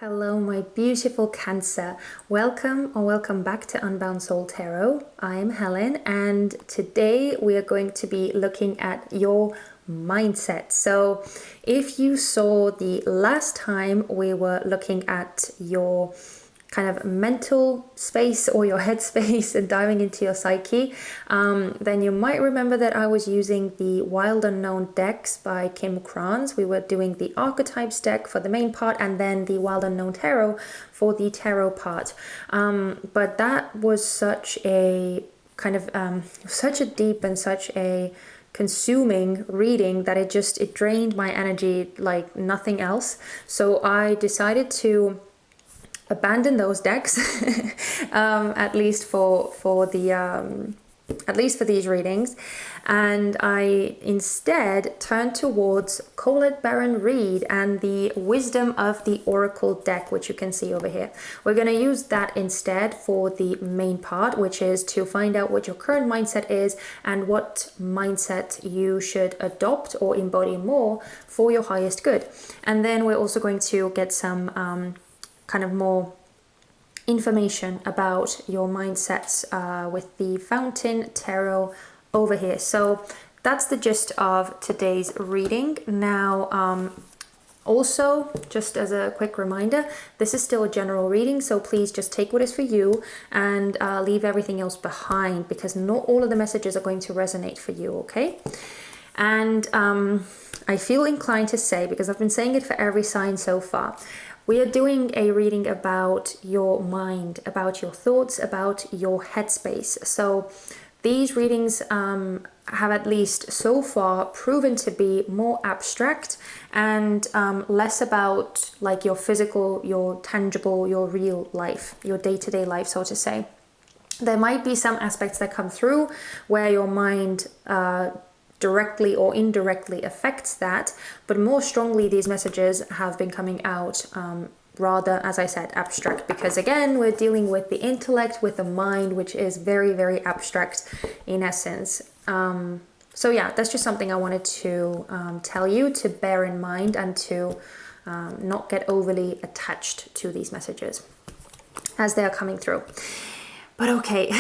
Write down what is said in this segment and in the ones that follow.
Hello, my beautiful Cancer. Welcome back to Unbound Soul Tarot. I'm Helen, and today we are going to be looking at your mindset. So if you saw the last time we were looking at your kind of mental space or your head space and diving into your psyche, then you might remember that I was using the Wild Unknown decks by Kim Krans. We were doing the archetypes deck for the main part and then the Wild Unknown Tarot for the tarot part. But that was such a kind of such a deep and such a consuming reading that it drained my energy like nothing else. So I decided to abandon those decks at least for these readings, and I instead turned towards Colette Baron Reid and the Wisdom of the Oracle deck, which you can see over here. We're going to use that instead for the main part, which is to find out what your current mindset is and what mindset you should adopt or embody more for your highest good. And then we're also going to get some kind of more information about your mindsets with the Fountain Tarot over here. So that's the gist of today's reading. Now, also, just as a quick reminder, this is still a general reading, so please just take what is for you and leave everything else behind, because not all of the messages are going to resonate for you, okay? And I feel inclined to say, because I've been saying it for every sign so far, we are doing a reading about your mind, about your thoughts, about your headspace. So these readings have at least so far proven to be more abstract and less about like your physical, your tangible, your real life, your day-to-day life, so to say. There might be some aspects that come through where your mind directly or indirectly affects that, but more strongly these messages have been coming out rather, as I said, abstract, because again we're dealing with the intellect, with the mind, which is very, very abstract in essence. So yeah, that's just something I wanted to tell you to bear in mind and to not get overly attached to these messages as they are coming through. But okay,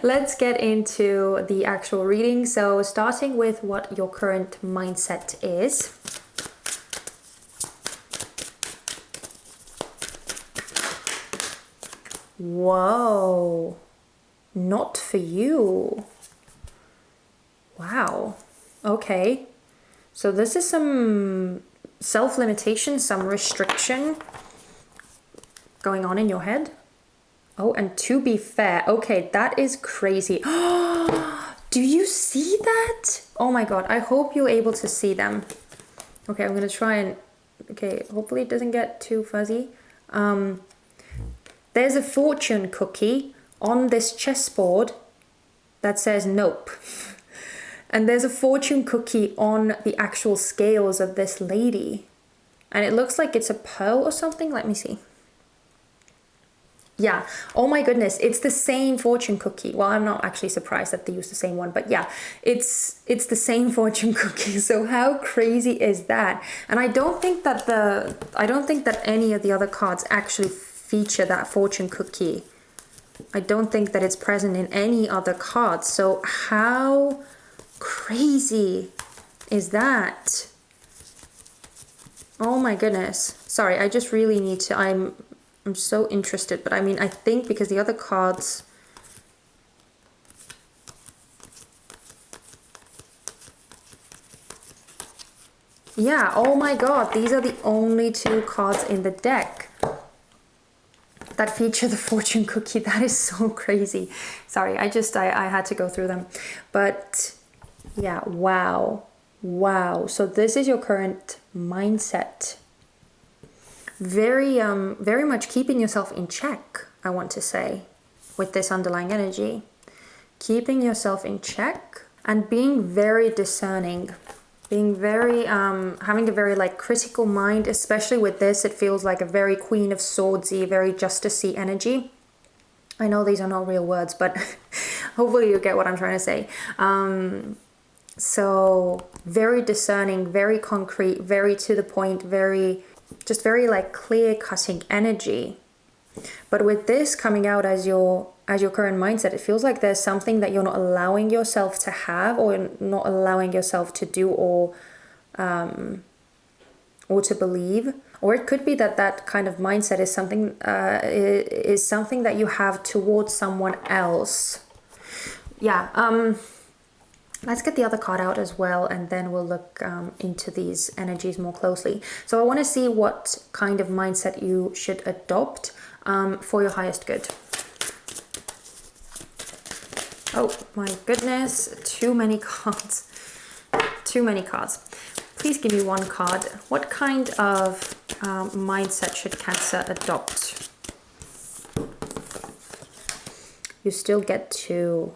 let's get into the actual reading. So starting with what your current mindset is. Whoa, not for you. Wow, okay. So this is some self-limitation, some restriction going on in your head. Oh, and to be fair, okay, that is crazy. Do you see that? Oh my God, I hope you're able to see them. Okay, I'm gonna try and, okay, hopefully it doesn't get too fuzzy. There's a fortune cookie on this chessboard that says nope. And there's a fortune cookie on the actual scales of this lady. And it looks like it's a pearl or something. Let me see. Yeah, oh my goodness, it's the same fortune cookie. Well, I'm not actually surprised that they use the same one, but yeah, it's the same fortune cookie. So how crazy is that? And I don't think that any of the other cards actually feature that fortune cookie. I don't think that it's present in any other cards. So how crazy is that? Oh my goodness. Sorry, I just really need to, I'm so interested, but I mean, I think because the other cards, yeah, oh my God, these are the only two cards in the deck that feature the fortune cookie. That is so crazy. Sorry, I had to go through them. But yeah, wow. So this is your current mindset. Very much keeping yourself in check, I want to say, with this underlying energy. Keeping yourself in check and being very discerning. Being very, having a very like critical mind, especially with this. It feels like a very Queen of Swordsy, very Justice-y energy. I know these are not real words, but hopefully you get what I'm trying to say. So very discerning, very concrete, very to the point, very just very like clear cutting energy. But with this coming out as your current mindset, it feels like there's something that you're not allowing yourself to have, or not allowing yourself to do, or to believe. Or it could be that that kind of mindset is something that you have towards someone else. Yeah. Let's get the other card out as well, and then we'll look into these energies more closely. So I want to see what kind of mindset you should adopt for your highest good. Oh my goodness, too many cards. Too many cards. Please give me one card. What kind of mindset should Cancer adopt? You still get 2.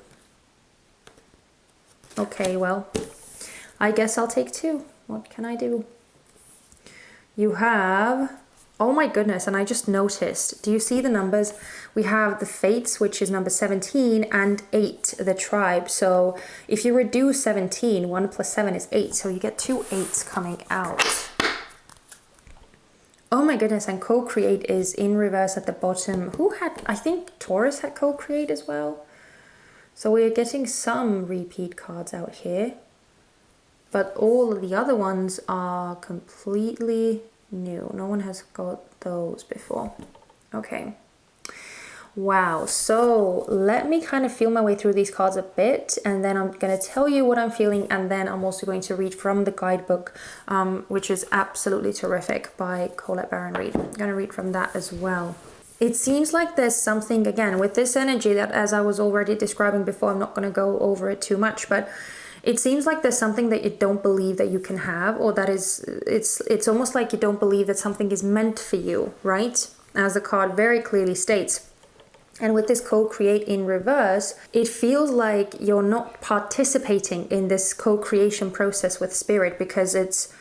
Okay, well, I guess I'll take 2. What can I do? You have, oh my goodness, and I just noticed, do you see the numbers? We have the Fates, which is number 17, and 8, the Tribe. So if you reduce 17, 1 plus 7 is 8, so you get 2 8s coming out. Oh my goodness, and co-create is in reverse at the bottom. Who had, I think Taurus had co-create as well. So we are getting some repeat cards out here, but all of the other ones are completely new. No one has got those before. Okay. Wow. So let me kind of feel my way through these cards a bit, and then I'm going to tell you what I'm feeling, and then I'm also going to read from the guidebook, which is absolutely terrific, by Colette Baron Reid. I'm going to read from that as well. It seems like there's something, again, with this energy that, as I was already describing before, I'm not going to go over it too much, but it seems like there's something that you don't believe that you can have, or that is, it's almost like you don't believe that something is meant for you, right? As the card very clearly states. And with this co-create in reverse, it feels like you're not participating in this co-creation process with spirit, because it's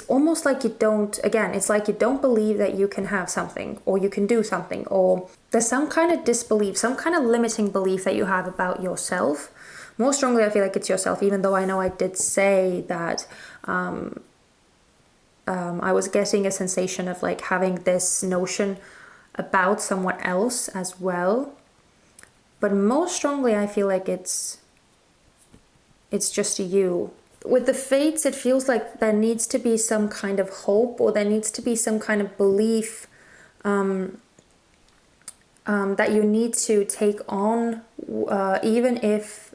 almost like you don't, again, it's like you don't believe that you can have something, or you can do something, or there's some kind of disbelief, some kind of limiting belief that you have about yourself. More strongly, I feel like it's yourself, even though I know I did say that I was getting a sensation of like having this notion about someone else as well. But most strongly, I feel like it's just you. With the Fates, it feels like there needs to be some kind of hope, or there needs to be some kind of belief that you need to take on, even if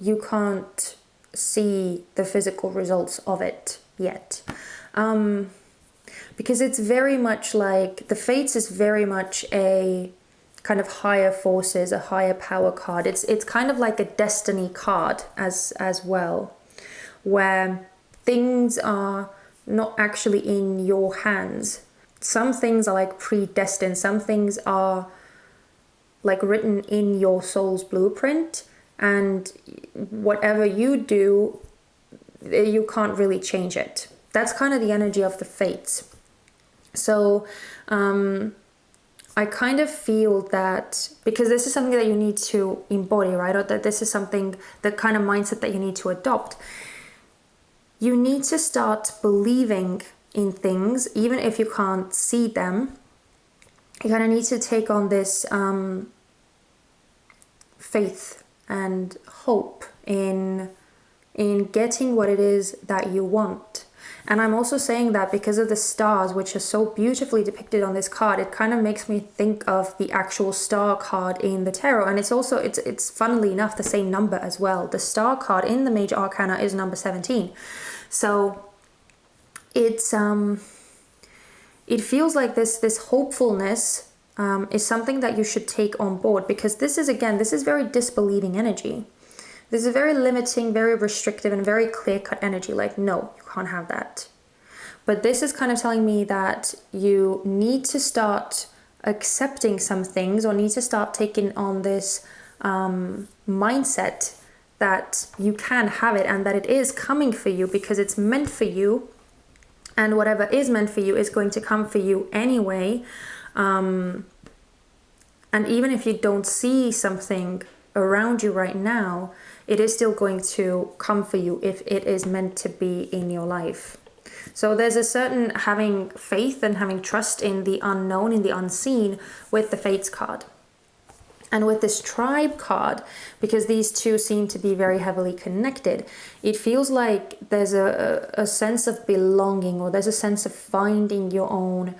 you can't see the physical results of it yet. Because it's very much like, the Fates is very much a kind of higher forces, a higher power card. It's kind of like a destiny card as well, where things are not actually in your hands. Some things are like predestined, some things are like written in your soul's blueprint, and whatever you do, you can't really change it. That's kind of the energy of the Fates. So I kind of feel that, because this is something that you need to embody, right? Or that this is something, the kind of mindset that you need to adopt. You need to start believing in things, even if you can't see them. You kind of need to take on this faith and hope in getting what it is that you want. And I'm also saying that because of the stars, which are so beautifully depicted on this card, it kind of makes me think of the actual star card in the tarot. And it's also, it's funnily enough the same number as well. The star card in the major arcana is number 17. So it's it feels like this hopefulness is something that you should take on board, because this is very disbelieving energy. This is very limiting, very restrictive, and very clear-cut energy. Like, no, you can't have that. But this is kind of telling me that you need to start accepting some things, or need to start taking on this mindset that you can have it, and that it is coming for you because it's meant for you. And whatever is meant for you is going to come for you anyway. And even if you don't see something around you right now, it is still going to come for you if it is meant to be in your life. So there's a certain having faith and having trust in the unknown, in the unseen, with the Fates card. And with this tribe card, because these two seem to be very heavily connected, it feels like there's a sense of belonging, or there's a sense of finding your own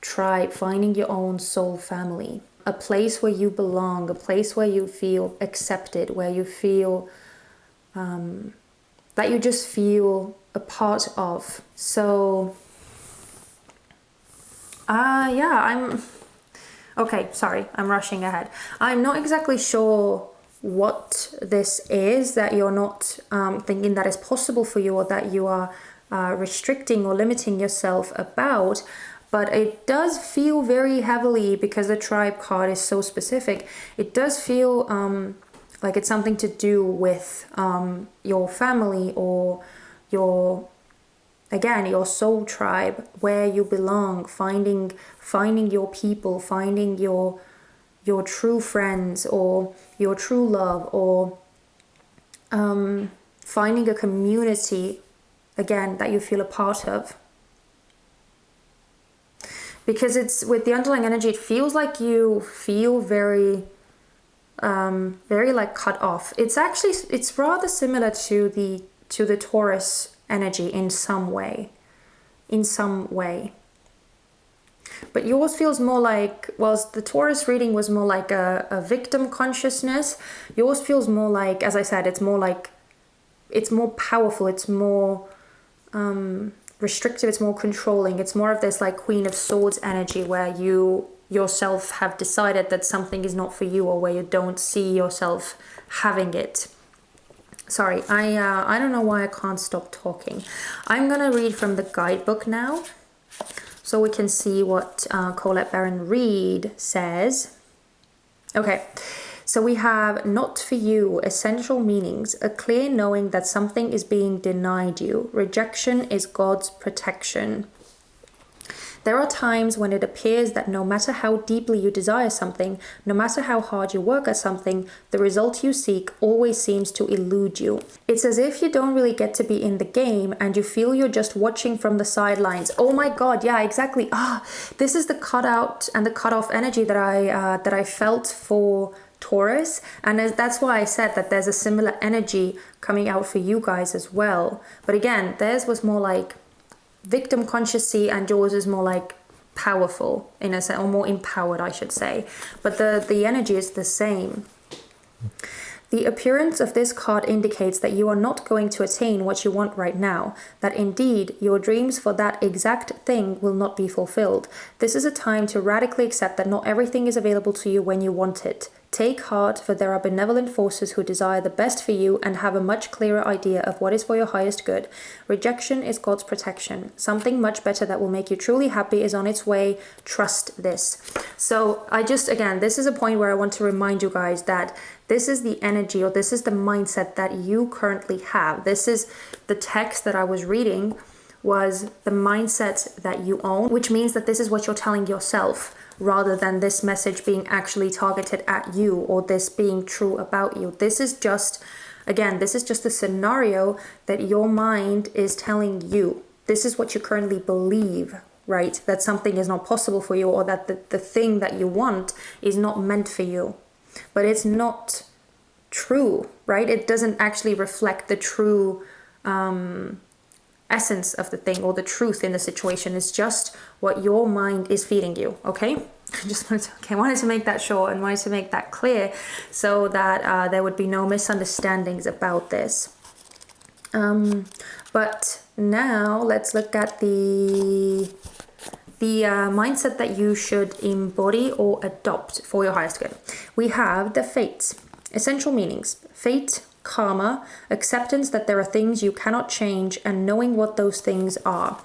tribe, finding your own soul family, a place where you belong, a place where you feel accepted, where you feel that you just feel a part of. So okay, sorry, I'm rushing ahead. I'm not exactly sure what this is that you're not thinking that is possible for you, or that you are restricting or limiting yourself about, but it does feel very heavily, because the tribe card is so specific, it does feel like it's something to do with your family, or your soul tribe, where you belong, finding your people, finding your true friends, or your true love, or finding a community, again, that you feel a part of. Because it's, with the underlying energy, it feels like you feel very like cut off. It's rather similar to the Taurus energy in some way. But yours feels more like, whilst the Taurus reading was more like a victim consciousness, yours feels more like, as I said, it's more powerful, it's more restrictive, it's more controlling, it's more of this like Queen of Swords energy, where you yourself have decided that something is not for you, or where you don't see yourself having it. Sorry, I don't know why I can't stop talking. I'm gonna read from the guidebook now, so we can see what Colette Baron Reid says. Okay, so we have not for you, essential meanings, a clear knowing that something is being denied you. Rejection is God's protection. There are times when it appears that no matter how deeply you desire something, no matter how hard you work at something, the result you seek always seems to elude you. It's as if you don't really get to be in the game, and you feel you're just watching from the sidelines. Oh my God, yeah, exactly. This is the cutout and the cutoff energy that I felt for Taurus, and that's why I said that there's a similar energy coming out for you guys as well. But again, theirs was more like victim consciousy, and yours is more like powerful, in a sense, or more empowered, I should say. But the energy is the same. The appearance of this card indicates that you are not going to attain what you want right now, that indeed your dreams for that exact thing will not be fulfilled. This is a time to radically accept that not everything is available to you when you want it. Take heart, for there are benevolent forces who desire the best for you and have a much clearer idea of what is for your highest good. Rejection is God's protection. Something much better that will make you truly happy is on its way. Trust this. So again, this is a point where I want to remind you guys that this is the energy, or this is the mindset that you currently have. This is the text that I was reading, was the mindset that you own, which means that this is what you're telling yourself, rather than this message being actually targeted at you, or this being true about you. This is just a scenario that your mind is telling you. This is what you currently believe, right? That something is not possible for you, or that the thing that you want is not meant for you. But it's not true, right? It doesn't actually reflect the true essence of the thing, or the truth in the situation. It's just what your mind is feeding you, okay? I wanted to make that short and wanted to make that clear, so that there would be no misunderstandings about this. But now let's look at the mindset that you should embody or adopt for your highest good. We have the fates, essential meanings, fate, karma, acceptance that there are things you cannot change, and knowing what those things are.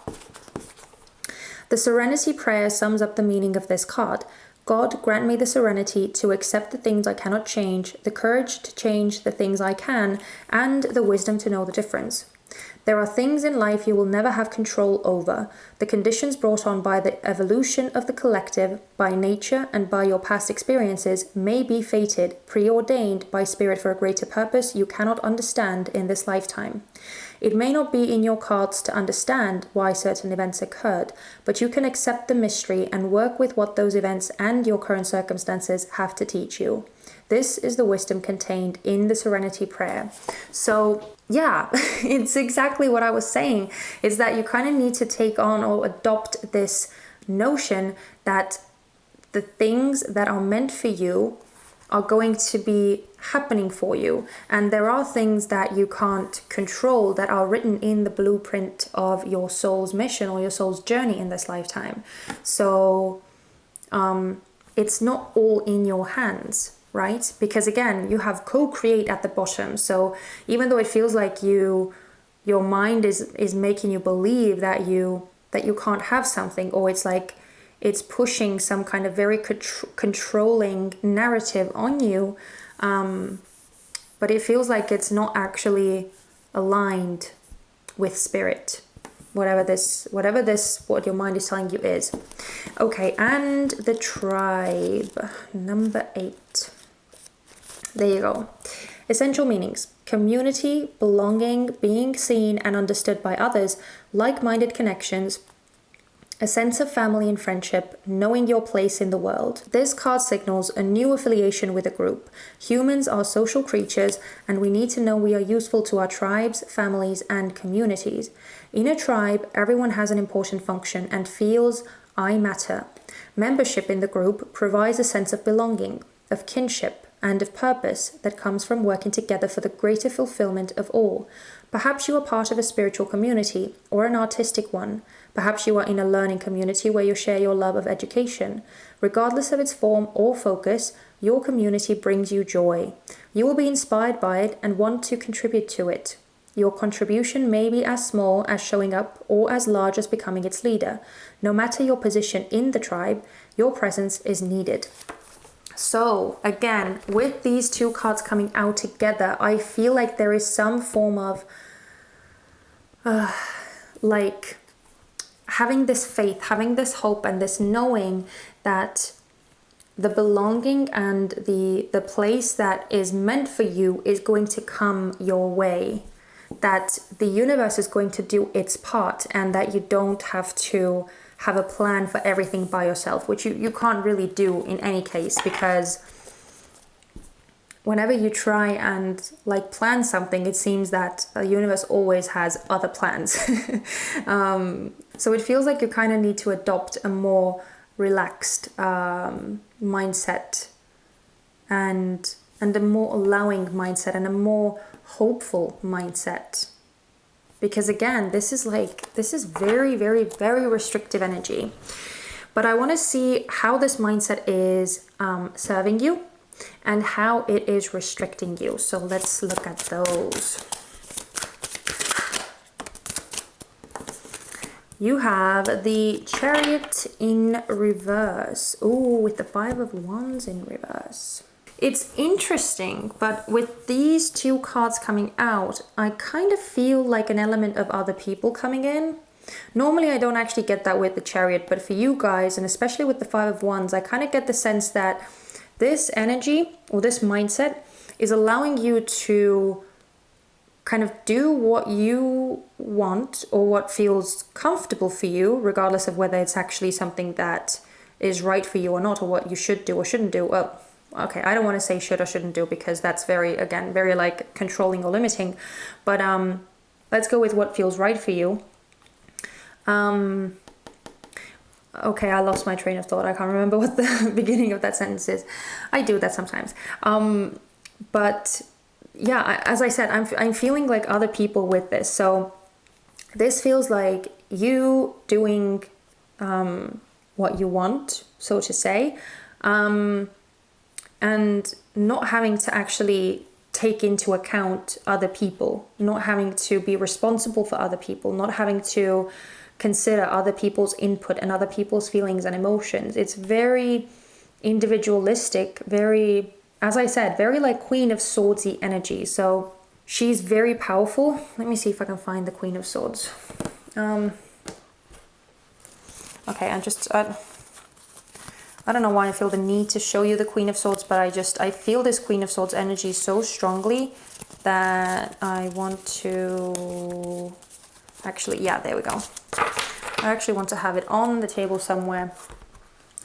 The serenity prayer sums up the meaning of this card. God, grant me the serenity to accept the things I cannot change, the courage to change the things I can, and the wisdom to know the difference. There are things in life you will never have control over. The conditions brought on by the evolution of the collective, by nature, and by your past experiences may be fated, preordained by spirit for a greater purpose you cannot understand in this lifetime. It may not be in your cards to understand why certain events occurred, but you can accept the mystery and work with what those events and your current circumstances have to teach you. This is the wisdom contained in the Serenity Prayer. So yeah, it's exactly what I was saying, is that you kind of need to take on or adopt this notion that the things that are meant for you are going to be happening for you. And there are things that you can't control that are written in the blueprint of your soul's mission or your soul's journey in this lifetime. So it's not all in your hands, right? Because again, you have co-create at the bottom. So even though it feels like your mind is making you believe that you can't have something, or it's like it's pushing some kind of very controlling narrative on you, but it feels like it's not actually aligned with spirit, whatever what your mind is telling you is. Okay, and the tribe, number 8. There you go. Essential meanings: community, belonging, being seen and understood by others, like-minded connections, a sense of family and friendship, knowing your place in the world. This card signals a new affiliation with a group. Humans are social creatures, and we need to know we are useful to our tribes, families, and communities. In a tribe, everyone has an important function and feels I matter. Membership in the group provides a sense of belonging, of kinship, and of purpose that comes from working together for the greater fulfillment of all. Perhaps you are part of a spiritual community or an artistic one. Perhaps you are in a learning community where you share your love of education. Regardless of its form or focus, your community brings you joy. You will be inspired by it and want to contribute to it. Your contribution may be as small as showing up or as large as becoming its leader. No matter your position in the tribe, your presence is needed. So again, with these two cards coming out together, I feel like there is some form of like having this faith, having this hope, and this knowing that the belonging and the place that is meant for you is going to come your way, that the universe is going to do its part, and that you don't have to have a plan for everything by yourself, which you can't really do in any case, because whenever you try and like plan something, it seems that the universe always has other plans. So it feels like you kind of need to adopt a more relaxed mindset and a more allowing mindset and a more hopeful mindset. Because again, this is very, very, very restrictive energy. But I want to see how this mindset is serving you and how it is restricting you. So let's look at those. You have the Chariot in reverse. Ooh, with the 5 of Wands in reverse. It's interesting, but with these two cards coming out, I kind of feel like an element of other people coming in. Normally, I don't actually get that with the Chariot, but for you guys, and especially with the 5 of Wands, I kind of get the sense that this energy or this mindset is allowing you to kind of do what you want or what feels comfortable for you, regardless of whether it's actually something that is right for you or not, or what you should do or shouldn't do. Well, okay, I don't want to say should or shouldn't do, because that's very like controlling or limiting. But let's go with what feels right for you. Okay, I lost my train of thought. I can't remember what the beginning of that sentence is. I do that sometimes. But yeah, as I said, I'm feeling like other people with this. So this feels like you doing what you want, so to say, and not having to actually take into account other people, not having to be responsible for other people, not having to consider other people's input and other people's feelings and emotions. It's very individualistic, very, as I said, very like Queen of Swordsy energy. So she's very powerful. Let me see if I can find the Queen of Swords. Okay, I don't know why I feel the need to show you the Queen of Swords, but I feel this Queen of Swords energy so strongly. that I want to actually, yeah, there we go. I actually want to have it on the table somewhere.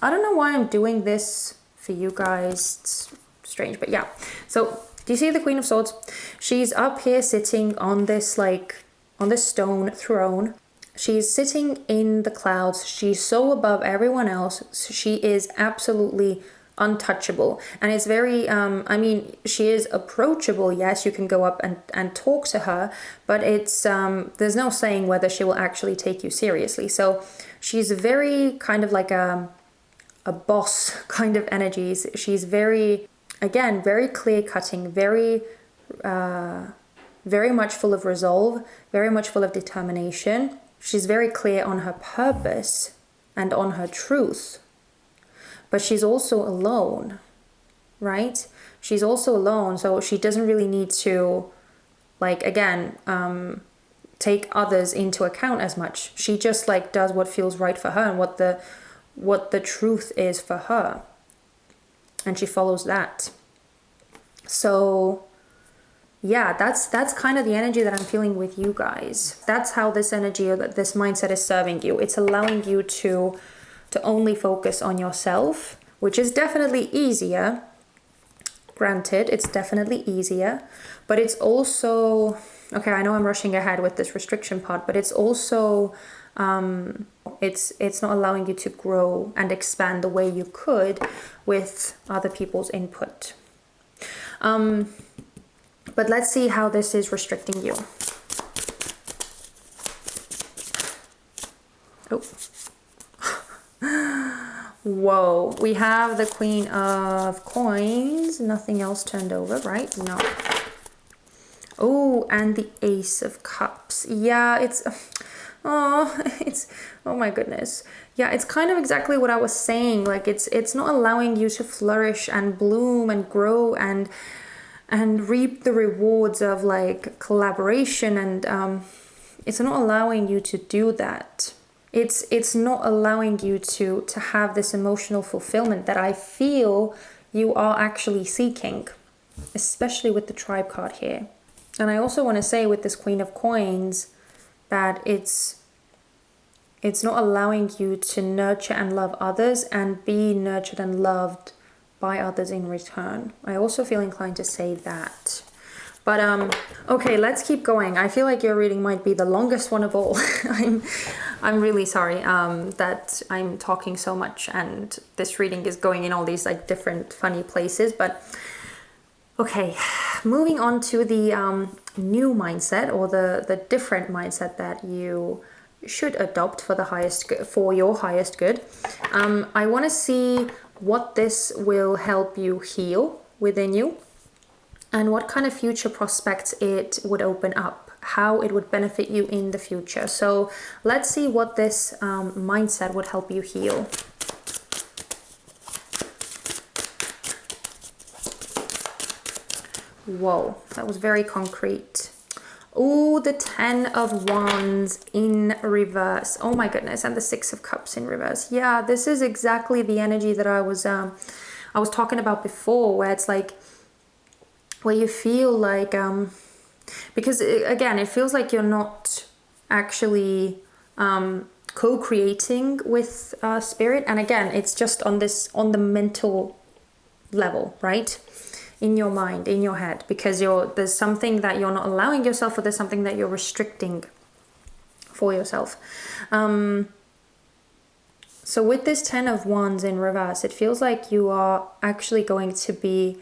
I don't know why I'm doing this for you guys. It's strange, but yeah. So do you see the Queen of Swords? She's up here sitting on this, like, on this stone throne. She's sitting in the clouds. She's so above everyone else. She is absolutely untouchable. And it's very, I mean, she is approachable. Yes, you can go up and talk to her, but it's, there's no saying whether she will actually take you seriously. So she's very kind of like a boss kind of energies. She's very, again, very clear cutting, very much full of resolve, very much full of determination. She's very clear on her purpose and on her truth. But she's also alone, right? She's also alone, so she doesn't really need to, like, again, take others into account as much. She just, like, does what feels right for her and what the truth is for her. And she follows that. So yeah, that's kind of the energy that I'm feeling with you guys. That's how this energy or this mindset is serving you. It's allowing you to only focus on yourself, which is definitely easier. Granted, it's definitely easier, but it's also, okay, I know I'm rushing ahead with this restriction part, but it's also, it's not allowing you to grow and expand the way you could with other people's input. But let's see how this is restricting you. Oh. Whoa. We have the Queen of Coins. Nothing else turned over, right? No. Oh, and the Ace of Cups. Yeah, it's... oh my goodness. Yeah, it's kind of exactly what I was saying. Like, it's not allowing you to flourish and bloom and grow and reap the rewards of, like, collaboration, and it's not allowing you to do that. It's not allowing you to have this emotional fulfillment that I feel you are actually seeking, especially with the Tribe card here. And I also want to say with this Queen of Coins that it's not allowing you to nurture and love others and be nurtured and loved by others in return. I also feel inclined to say that. But okay, let's keep going. I feel like your reading might be the longest one of all. I'm really sorry that I'm talking so much and this reading is going in all these, like, different funny places. But okay, moving on to the new mindset, or the different mindset that you should adopt for your highest good. I want to see what this will help you heal within you and what kind of future prospects it would open up, how it would benefit you in the future. So let's see what this mindset would help you heal. Whoa, that was very concrete. Oh, the 10 of Wands in reverse. Oh my goodness, and the 6 of Cups in reverse. Yeah, this is exactly the energy that I was talking about before, where it's like, where you feel like, because again, it feels like you're not actually co-creating with spirit. And again, it's just on the mental level, right? In your mind, in your head, because there's something that you're not allowing yourself, or there's something that you're restricting for yourself. So with this 10 of Wands in reverse, it feels like you are actually going to be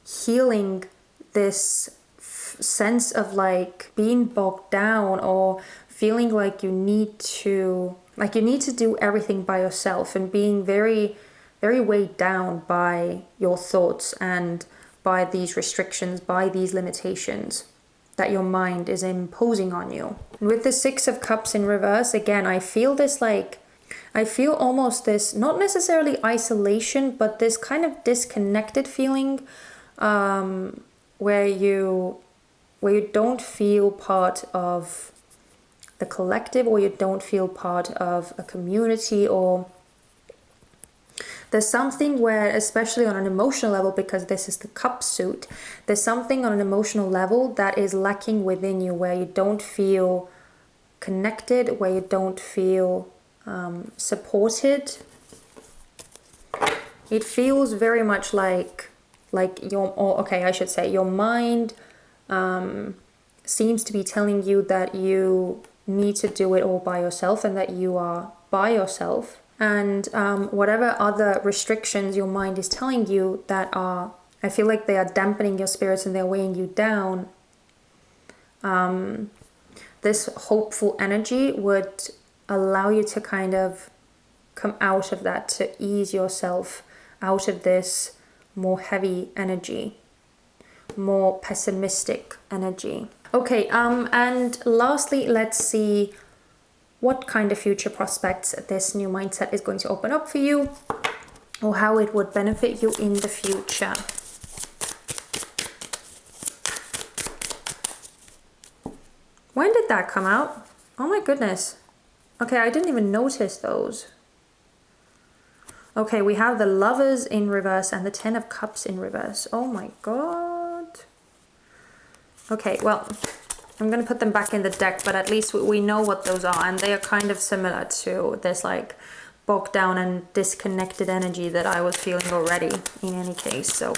healing this sense of, like, being bogged down, or feeling like you need to do everything by yourself, and being very, very weighed down by your thoughts and by these restrictions, by these limitations that your mind is imposing on you. With the 6 of Cups in reverse, again, I feel this, like, I feel almost this, not necessarily isolation, but this kind of disconnected feeling, where you don't feel part of the collective, or you don't feel part of a community, or There's something where, especially on an emotional level, because this is the cup suit, there's something on an emotional level that is lacking within you, where you don't feel connected, where you don't feel supported. It feels very much like your mind seems to be telling you that you need to do it all by yourself and that you are by yourself. And whatever other restrictions your mind is telling you that are, I feel like they are dampening your spirits and they're weighing you down. This hopeful energy would allow you to kind of come out of that, to ease yourself out of this more heavy energy, more pessimistic energy. Okay, and lastly, let's see what kind of future prospects this new mindset is going to open up for you, or how it would benefit you in the future. When did that come out? Oh my goodness. Okay, I didn't even notice those. Okay, we have the Lovers in reverse and the Ten of Cups in reverse. Oh my god. Okay, well, I'm going to put them back in the deck, but at least we know what those are. And they are kind of similar to this like bogged down and disconnected energy that I was feeling already in any case. So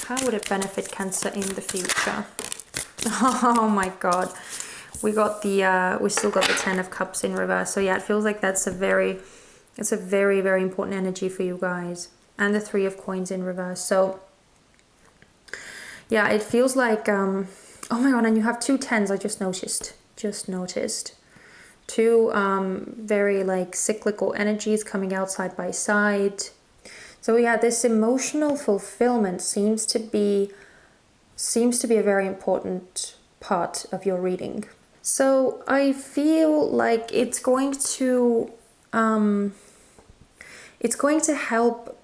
how would it benefit Cancer in the future? Oh my god. We got the we still got the Ten of Cups in reverse. So yeah, it feels like it's a very, very important energy for you guys. And the Three of Coins in reverse. So yeah, it feels like oh my god, and you have two tens. I just noticed. Two very like cyclical energies coming out side by side. So yeah, this emotional fulfillment seems to be a very important part of your reading. So I feel like it's going to help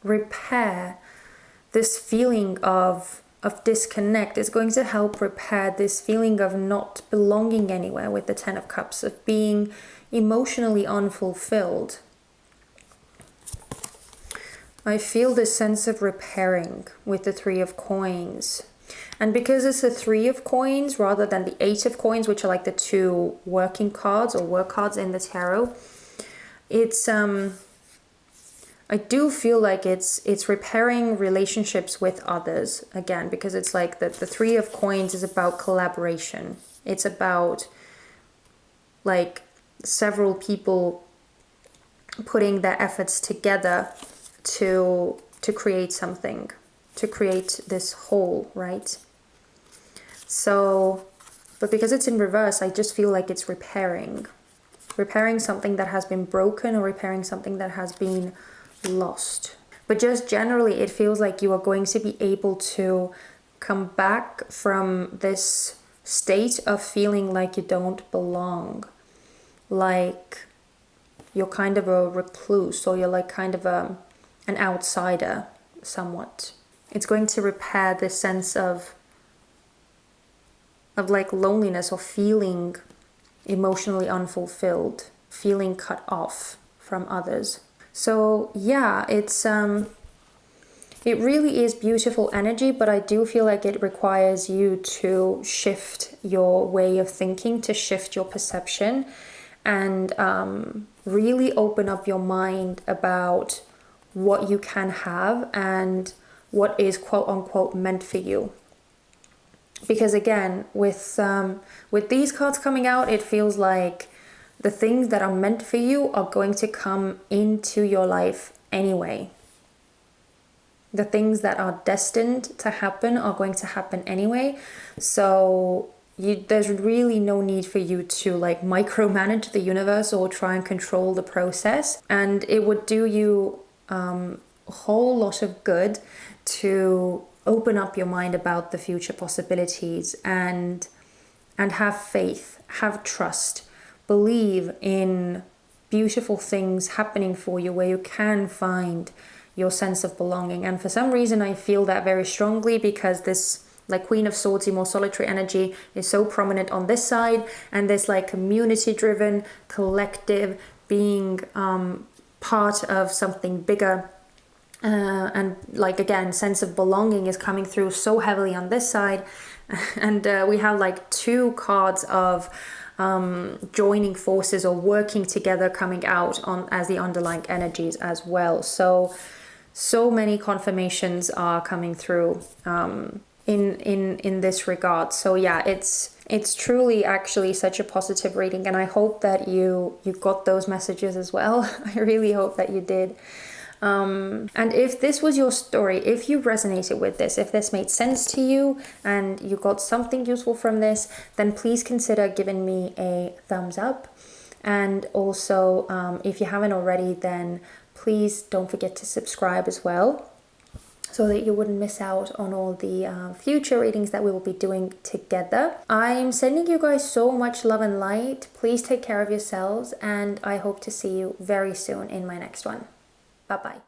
repair this feeling of disconnect. It's going to help repair this feeling of not belonging anywhere with the Ten of Cups, of being emotionally unfulfilled. I feel this sense of repairing with the Three of Coins. And because it's the Three of Coins rather than the Eight of Coins, which are like the two working cards or work cards in the tarot, it's I do feel like it's repairing relationships with others again, because it's like the Three of Coins is about collaboration. It's about like several people putting their efforts together to create something, to create this whole, right? So, but because it's in reverse, I just feel like it's repairing something that has been broken, or repairing something that has been lost. But just generally, it feels like you are going to be able to come back from this state of feeling like you don't belong, like you're kind of a recluse, or you're like kind of an outsider somewhat. It's going to repair this sense of like loneliness, or feeling emotionally unfulfilled, feeling cut off from others. So yeah, it's it really is beautiful energy, but I do feel like it requires you to shift your way of thinking, to shift your perception, and really open up your mind about what you can have and what is quote unquote meant for you. Because again, with these cards coming out, it feels like the things that are meant for you are going to come into your life anyway. The things that are destined to happen are going to happen anyway. So there's really no need for you to like micromanage the universe or try and control the process. And it would do you a whole lot of good to open up your mind about the future possibilities and have faith, have trust, believe in beautiful things happening for you where you can find your sense of belonging. And for some reason I feel that very strongly, because this like Queen of Swords, your more solitary energy is so prominent on this side, and this like community driven, collective, being part of something bigger, and like again, sense of belonging is coming through so heavily on this side. And we have like 2 cards of joining forces or working together coming out on as the underlying energies as well. So many confirmations are coming through in this regard. So yeah, it's truly actually such a positive reading, and I hope that you got those messages as well. I really hope that you did. And if this was your story, if you resonated with this, if this made sense to you and you got something useful from this, then please consider giving me a thumbs up. And also, if you haven't already, then please don't forget to subscribe as well, so that you wouldn't miss out on all the future readings that we will be doing together. I'm sending you guys so much love and light. Please take care of yourselves, and I hope to see you very soon in my next one. Bye-bye.